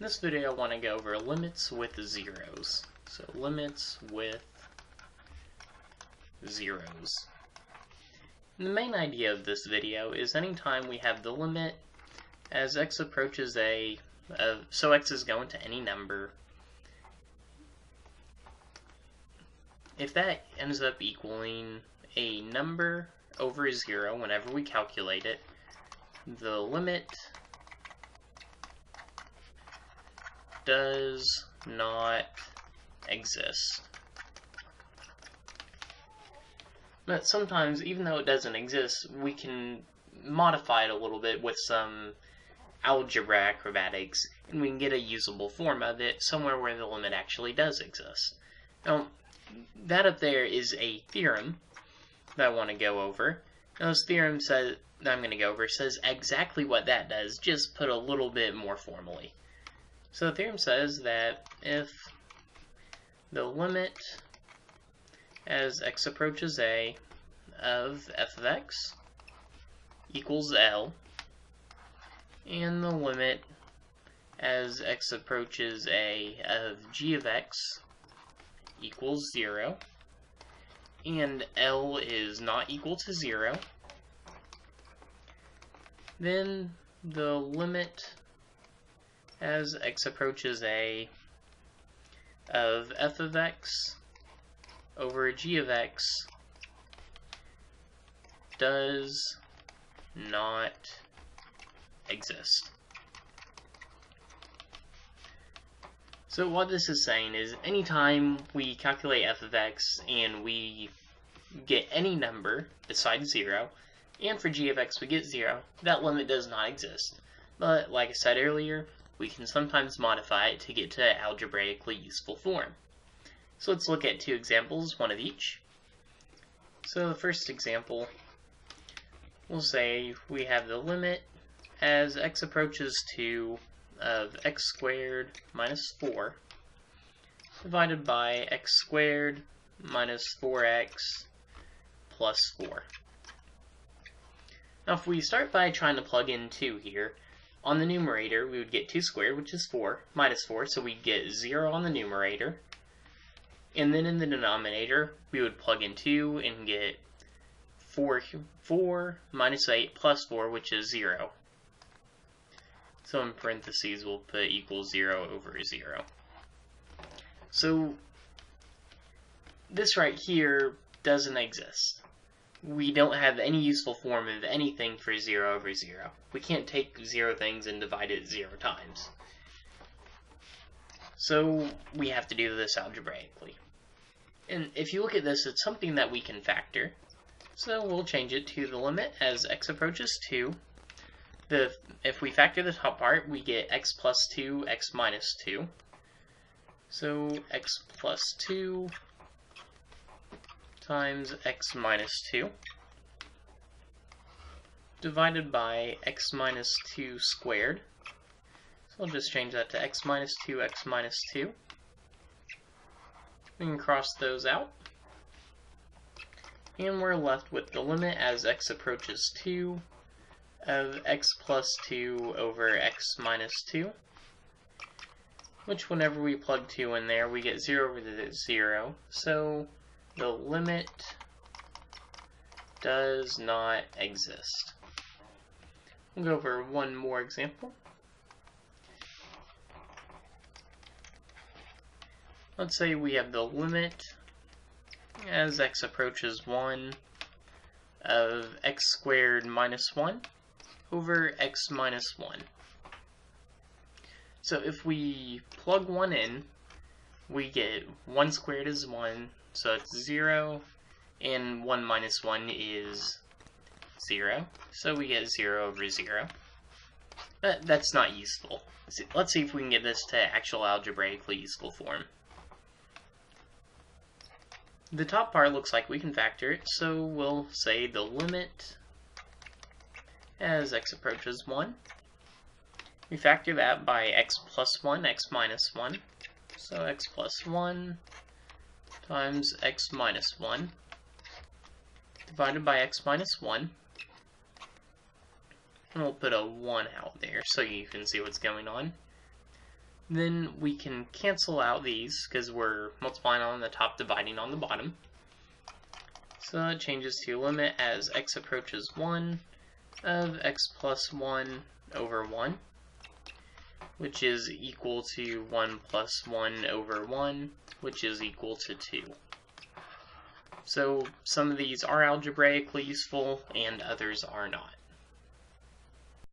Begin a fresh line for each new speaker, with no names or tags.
In this video I want to go over limits with zeros. So limits with zeros. And the main idea of this video is anytime we have the limit as x approaches a, so x is going to any number, if that ends up equaling a number over 0 whenever we calculate it, the limit does not exist. But sometimes, even though it doesn't exist, we can modify it a little bit with some algebra acrobatics, and we can get a usable form of it somewhere where the limit actually does exist. Now, that up there is a theorem that I want to go over. Now, this theorem that I'm going to go over says exactly what that does, just put a little bit more formally. So the theorem says that if the limit as x approaches a of f of x equals L, and the limit as x approaches a of g of x equals 0, and L is not equal to 0, then the limit as x approaches a of f of x over g of x does not exist. So what this is saying is anytime we calculate f of x and we get any number besides 0, and for g of x we get 0, that limit does not exist. But like I said earlier, we can sometimes modify it to get to algebraically useful form. So let's look at two examples, one of each. So the first example, we'll say we have the limit as x approaches 2 of x squared minus 4 divided by x squared minus 4x plus 4. Now if we start by trying to plug in 2 here, on the numerator we would get 2 squared, which is 4, minus 4, so we'd get 0 on the numerator. And then in the denominator we would plug in 2 and get 4 minus 8 plus 4, which is 0. So in parentheses we'll put equals 0 over 0. So this right here doesn't exist. We don't have any useful form of anything for 0 over 0. We can't take 0 things and divide it 0 times. So we have to do this algebraically. And if you look at this, it's something that we can factor. So we'll change it to the limit as x approaches 2. If we factor the top part, we get x plus 2, x minus 2. So x plus 2 times x minus 2 divided by x minus 2 squared. So I'll just change that to x minus 2, x minus 2. We can cross those out. And we're left with the limit as x approaches 2 of x plus 2 over x minus 2. Which whenever we plug 2 in there, we get 0 over 0. So the limit does not exist. We'll go over one more example. Let's say we have the limit as x approaches 1 of x squared minus 1 over x minus 1. So if we plug 1 in, we get 1 squared is 1, so it's 0, and 1 minus 1 is 0, so we get 0 over 0. That's not useful. Let's see if we can get this to actual algebraically useful form. The top part looks like we can factor it, so we'll say the limit as x approaches 1. We factor that by x plus 1, x minus 1. So x plus 1 times x minus 1 divided by x minus 1. And we'll put a 1 out there so you can see what's going on. then we can cancel out these because we're multiplying on the top, dividing on the bottom. So it changes to limit as x approaches 1 of x plus 1 over 1, which is equal to 1 plus 1 over 1, which is equal to 2. So some of these are algebraically useful and others are not.